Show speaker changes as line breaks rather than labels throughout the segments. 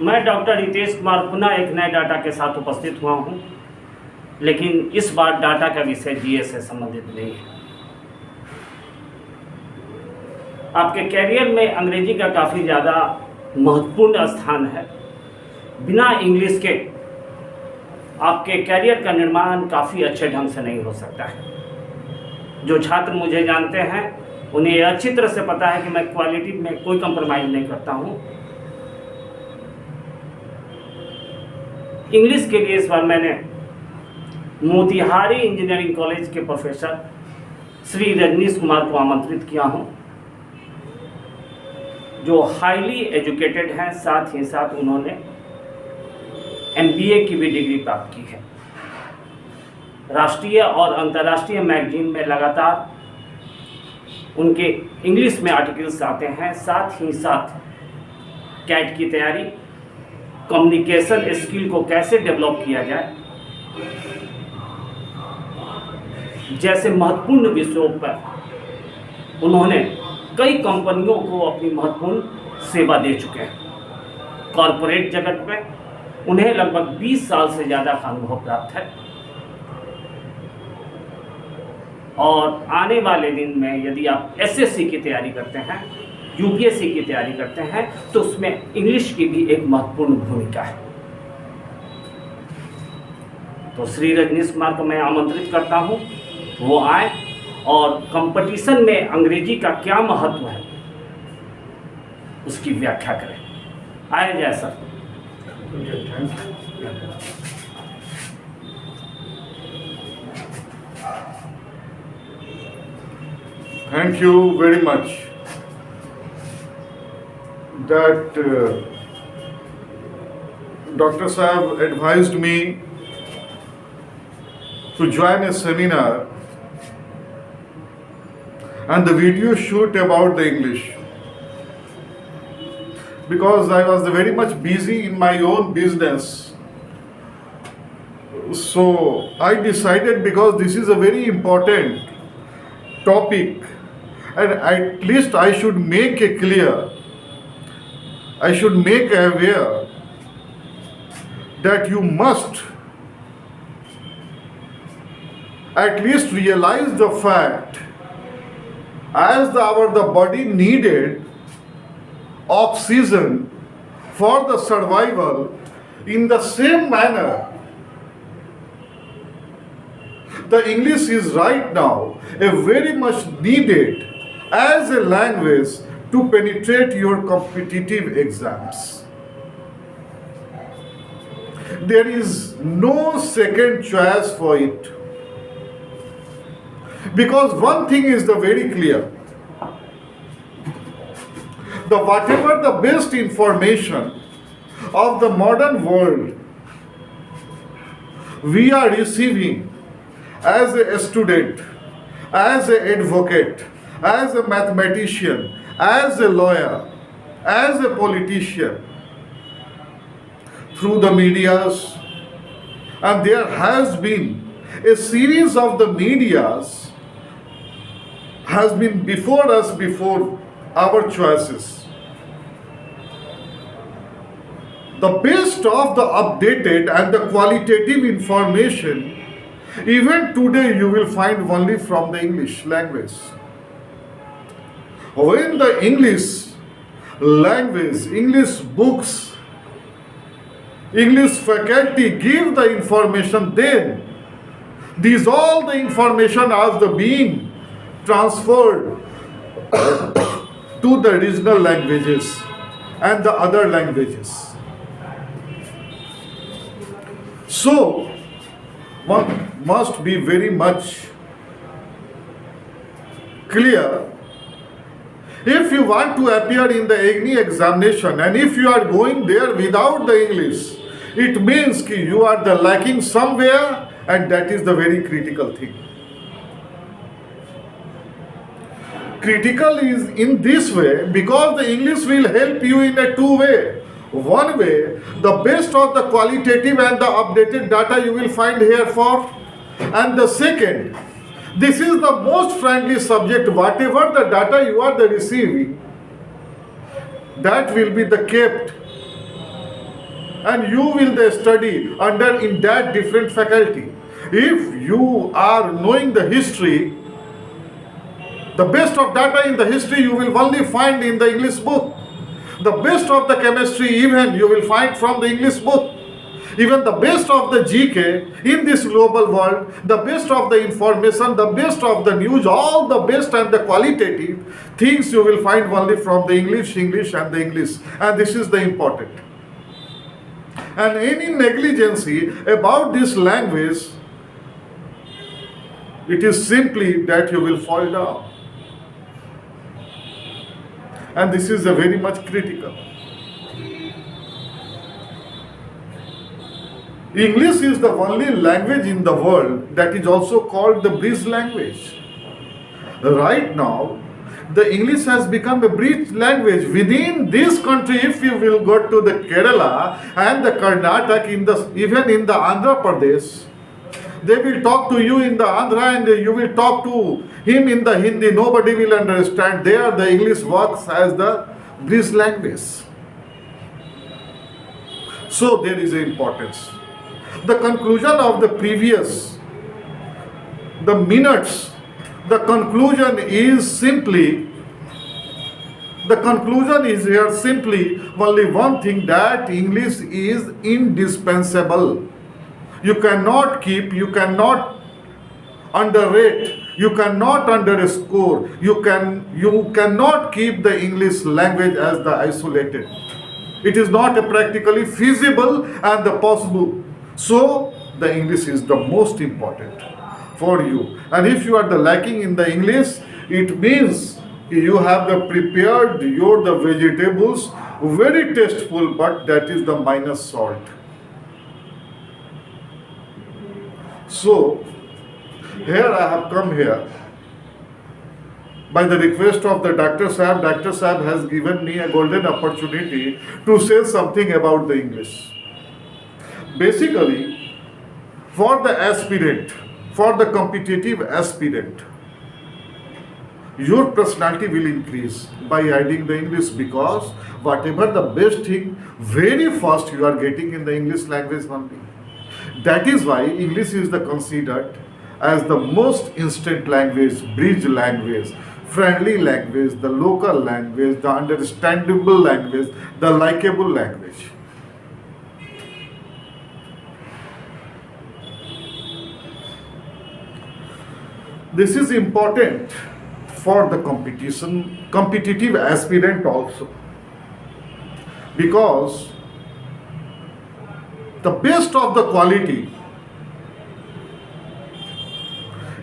मैं डॉक्टर रितेश कुमार पुनः एक नए डाटा के साथ उपस्थित हुआ हूं, लेकिन इस बार डाटा का विषय जीएस से संबंधित नहीं है। आपके कैरियर में अंग्रेजी का काफ़ी ज़्यादा महत्वपूर्ण स्थान है। बिना इंग्लिश के आपके कैरियर का निर्माण काफ़ी अच्छे ढंग से नहीं हो सकता है। जो छात्र मुझे जानते हैं उन्हें यह अच्छी तरह से पता है कि मैं क्वालिटी में कोई कंप्रोमाइज़ नहीं करता हूं। इंग्लिश के लिए इस बार मैंने मोतिहारी इंजीनियरिंग कॉलेज के प्रोफेसर श्री रजनीश कुमार को आमंत्रित किया हूं, जो हाईली एजुकेटेड हैं। साथ ही साथ उन्होंने MBA की भी डिग्री प्राप्त की है। राष्ट्रीय और अंतर्राष्ट्रीय मैगजीन में लगातार उनके इंग्लिश में आर्टिकल्स आते हैं। साथ ही साथ कैट की तैयारी, कम्युनिकेशन स्किल को कैसे डेवलप किया जाए जैसे महत्वपूर्ण विषयों पर उन्होंने कई कंपनियों को अपनी महत्वपूर्ण सेवा दे चुके हैं। कॉरपोरेट जगत में उन्हें लगभग 20 साल से ज़्यादा का अनुभव प्राप्त है और आने वाले दिन में यदि आप SSC की तैयारी करते हैं, UPSC की तैयारी करते हैं, तो उसमें इंग्लिश की भी एक महत्वपूर्ण भूमिका है। तो श्री रजनीश कुमार को मैं आमंत्रित करता हूं, वो आए और कंपटीशन में अंग्रेजी का क्या महत्व है उसकी व्याख्या करें। आए जय sir.
Thank you very much that Dr. Saab advised me to join a seminar and the video shoot about the English, because I was very much busy in my own business. So I decided, because this is a very important topic and at least I should make it clear, I should make aware that you must at least realize the fact, as the body needed oxygen for the survival, in the same manner the English is right now a very much needed as a language to penetrate your competitive exams. There is no second choice for it, because one thing is the very clear: the whatever the best information of the modern world we are receiving as a student, as an advocate, as a mathematician, as a lawyer, as a politician, through the medias, and there has been a series of the medias has been before us, before our choices. The best of the updated and the qualitative information even today you will find only from the English language. When the English language, English books, English faculty give the information, then these all the information as the being transferred to the regional languages and the other languages. So one must be very much clear. If you want to appear in the any examination and if you are going there without the English, it means that you are the lacking somewhere, and that is the very critical thing. Critical is in this way because the English will help you in a two way. One way, the best of the qualitative and the updated data you will find here for, and the second, this is the most friendly subject. Whatever the data you are the receiving, that will be the kept and you will the study under in that different faculty. If you are knowing the history, the best of data in the history you will only find in the English book. The best of the chemistry even you will find from the English book. Even the best of the GK in this global world, the best of the information, the best of the news, all the best and the qualitative things you will find only from the English and the English. And this is the important. And any negligency about this language, it is simply that you will fall down. And this is a very much critical. English is the only language in the world that is also called the bridge language. Right now, the English has become a bridge language. Within this country, if you will go to the Kerala and the Karnataka, even in the Andhra Pradesh, they will talk to you in the Andhra and you will talk to him in the Hindi. Nobody will understand. There the English works as the bridge language. So there is an importance. The conclusion of the previous, the minutes, the conclusion is here simply only one thing, that English is indispensable. You cannot keep, you cannot underrate, you cannot underscore, you cannot keep the English language as the isolated. It is not a practically feasible and the possible. So the English is the most important for you. And if you are the lacking in the English, it means you have the prepared the vegetables very tasteful, but that is the minus salt. So here I have come here by the request of the Dr. Sahab. Dr. Sahab has given me a golden opportunity to say something about the English. Basically, for the aspirant, for the competitive aspirant, your personality will increase by adding the English, because whatever the best thing, very first you are getting in the English language only. That is why English is considered as the most instant language, bridge language, friendly language, the local language, the understandable language, the likable language. This is important for the competitive aspirant also, because the best of the quality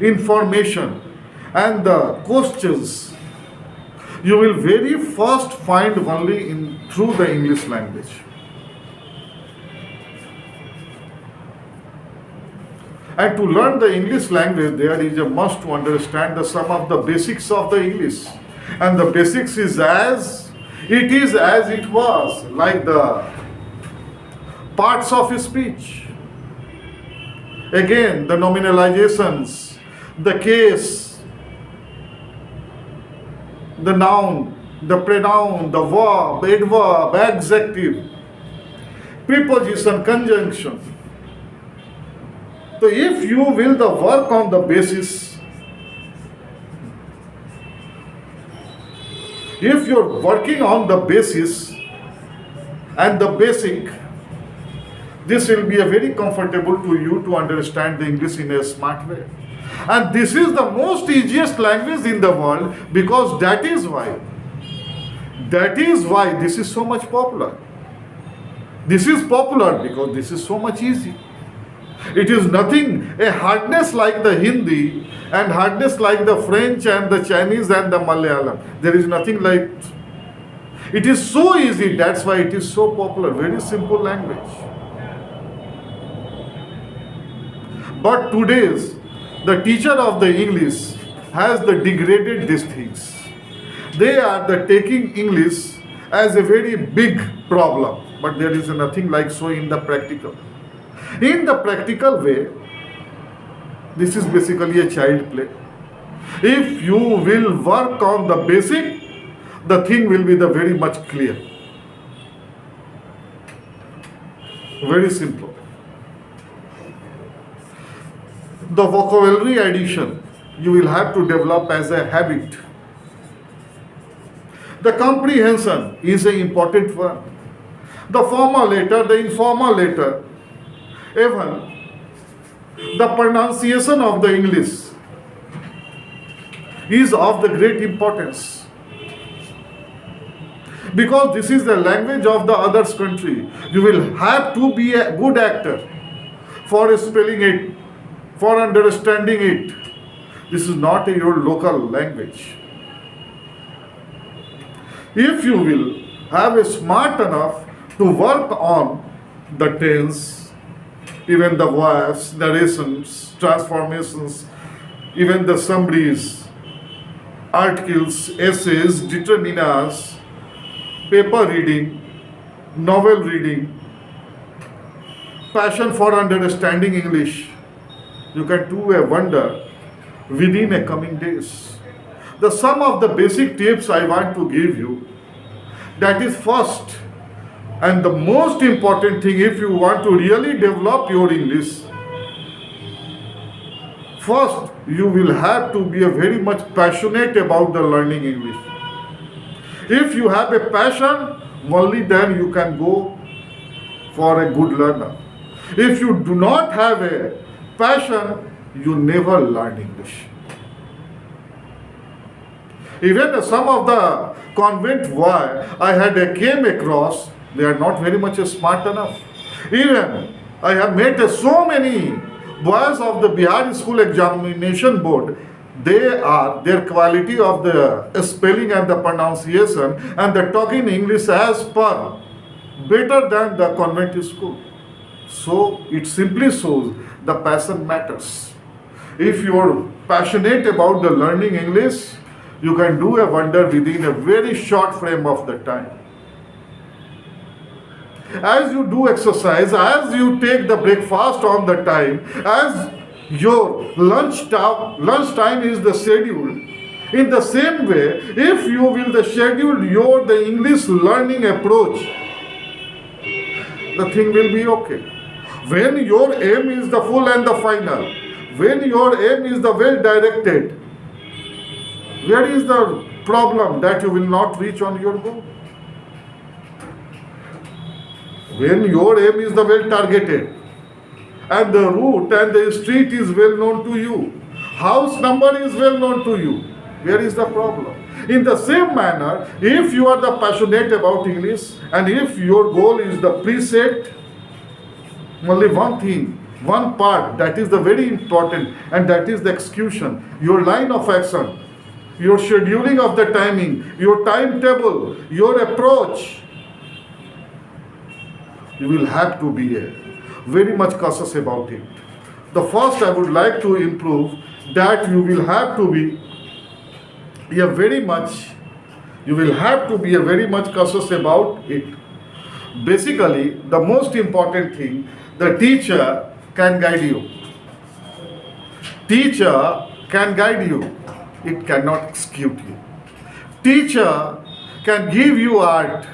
information and the questions you will very first find only through the English language. And to learn the English language, there is a must to understand some of the basics of the English. And the basics is as it was, like the parts of speech. Again, the nominalizations, the case, the noun, the pronoun, the verb, adverb, adjective, preposition, conjunction. So if you will the work on the basis, if you're working on the basis and the basic, this will be a very comfortable to you to understand the English in a smart way. And this is the most easiest language in the world, because that is why this is so much popular. This is popular because this is so much easy. It is nothing, a hardness like the Hindi and hardness like the French and the Chinese and the Malayalam. There is nothing like. It is so easy, that's why it is so popular. Very simple language. But today's, the teacher of the English has degraded these things. They are taking English as a very big problem. But there is nothing like so in the practical. In the practical way, this is basically a child play. If you will work on the basic, the thing will be very much clear. Very simple. The vocabulary addition you will have to develop as a habit. The comprehension is an important one. The formal letter, the informal letter, even the pronunciation of the English is of the great importance. Because this is the language of the other's country. You will have to be a good actor for spelling it, for understanding it. This is not your local language. If you will have a smart enough to work on the tense, even the voice, narrations, transformations, even the summaries, articles, essays, determinants, paper reading, novel reading, passion for understanding English, you can do a wonder within a coming days. The sum of the basic tips I want to give you, that is first and the most important thing if you want to really develop your English. First, you will have to be a very much passionate about the learning English. If you have a passion, only then you can go for a good learner. If you do not have a passion, you never learn English. Even some of the convent boy I had came across, they are not very much smart enough. Even I have met so many boys of the Bihar School Examination Board. Their quality of the spelling and the pronunciation and the talking English as per better than the convent school. So it simply shows the passion matters. If you are passionate about the learning English, you can do a wonder within a very short frame of the time. As you do exercise, as you take the breakfast on the time, as your lunch time is the schedule, in the same way, if you will schedule the English learning approach, the thing will be okay. When your aim is the full and the final, when your aim is the well directed, where is the problem that you will not reach on your goal? When your aim is the well targeted, and the route and the street is well known to you, house number is well known to you, where is the problem? In the same manner, if you are the passionate about English and if your goal is the preset, only one thing, one part that is the very important, and that is the execution, your line of action, your scheduling of the timing, your timetable, your approach. You will have to be very much cautious about it. The first I would like to improve that you will have to be very much cautious about it. Basically, the most important thing, the teacher can guide you. Teacher can guide you. It cannot execute you. Teacher can give you art,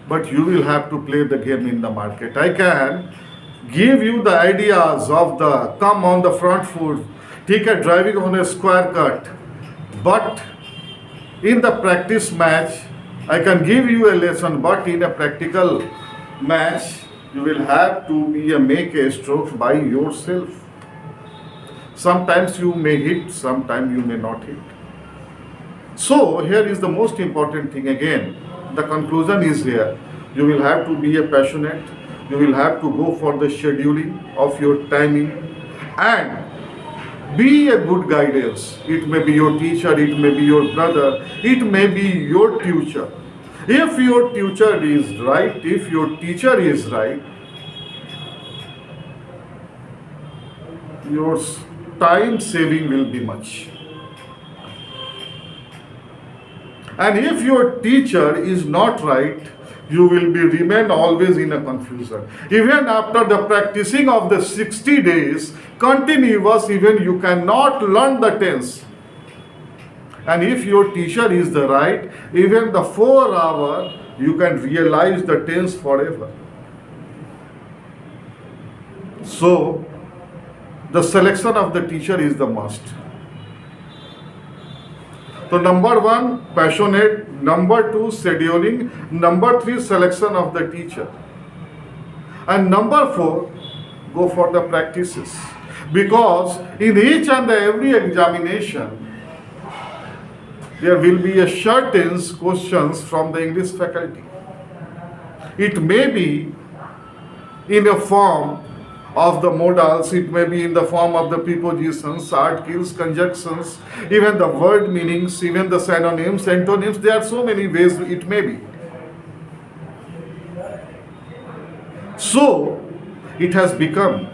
but you will have to play the game in the market. I can give you the ideas of the come on the front foot, take a driving on a square cut, but in the practice match, I can give you a lesson, but in a practical match, you will have to make a stroke by yourself. Sometimes you may hit, sometimes you may not hit. So here is the most important thing again. The conclusion is here. You will have to be passionate. You will have to go for the scheduling of your timing and be a good guidance. It may be your teacher, it may be your brother, it may be your tutor. If your tutor is right, if your teacher is right, your time saving will be much. And if your teacher is not right, you will remain always in a confusion. Even after the practicing of the 60 days, continuous, even you cannot learn the tense. And if your teacher is the right, even the 4 hour, you can realize the tense forever. So, the selection of the teacher is the must. So, number one, passionate. Number two, scheduling. Number three, selection of the teacher. And number four, go for the practices. Because in each and every examination, there will be a certain questions from the English faculty. It may be in a form of the modals, it may be in the form of the prepositions, articles, conjunctions, even the word meanings, even the synonyms, antonyms. There are so many ways it may be. So, it has become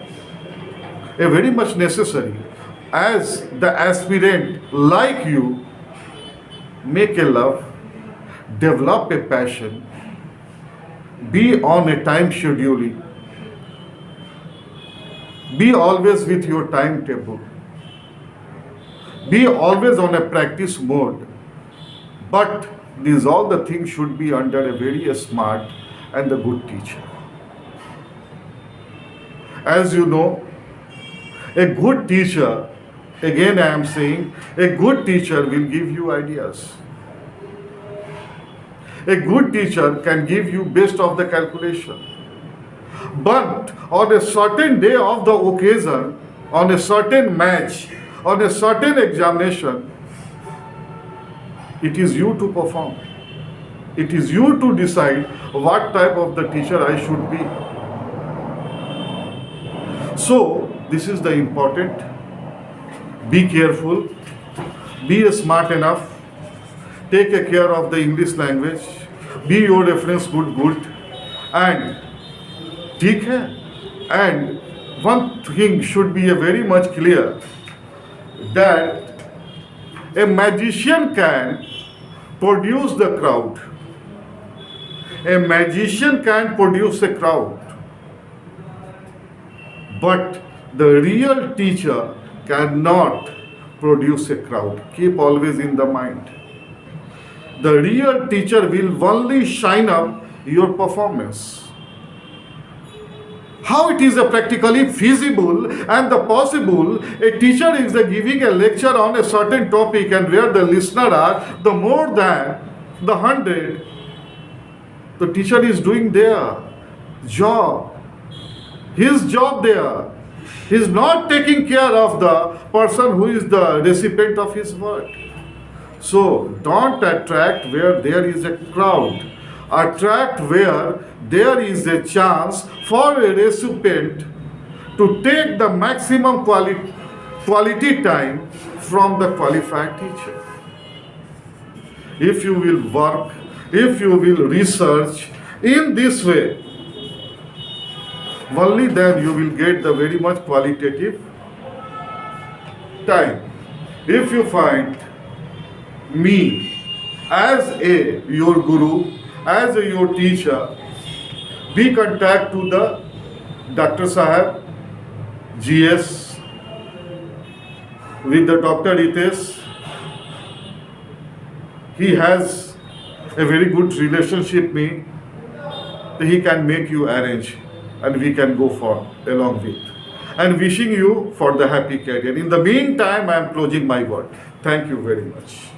a very much necessary as the aspirant like you make a love, develop a passion, be on a time scheduling, be always with your timetable, be always on a practice mode. But these all the things should be under a very smart and a good teacher. As you know, a good teacher, again I am saying, a good teacher will give you ideas. A good teacher can give you best of the calculation. But on a certain day of the occasion, on a certain match, on a certain examination, it is you to perform. It is you to decide what type of the teacher I should be. So, this is the important. Be careful, be smart enough, take care of the English language, be your reference good, and ठीक है. And one thing should be very much clear, that a magician can produce the crowd. A magician can produce a crowd. But the real teacher cannot produce a crowd. Keep always in the mind. The real teacher will only shine up your performance. How it is practically feasible and the possible, a teacher is giving a lecture on a certain topic, and where the listener are the more than the 100, the teacher is doing their job. His job there. He is not taking care of the person who is the recipient of his word. So don't attract where there is a crowd. Attract where there is a chance for a recipient to take the maximum quality time from the qualified teacher. If you will work, if you will research in this way, only then you will get the very much qualitative time. If you find me as your guru, as your teacher, be contact to the Dr. Sahab, GS, with the Dr. Ritesh. He has a very good relationship with me. He can make you arrange, and we can go for along with. And wishing you for the happy career. In the meantime, I am closing my word. Thank you very much.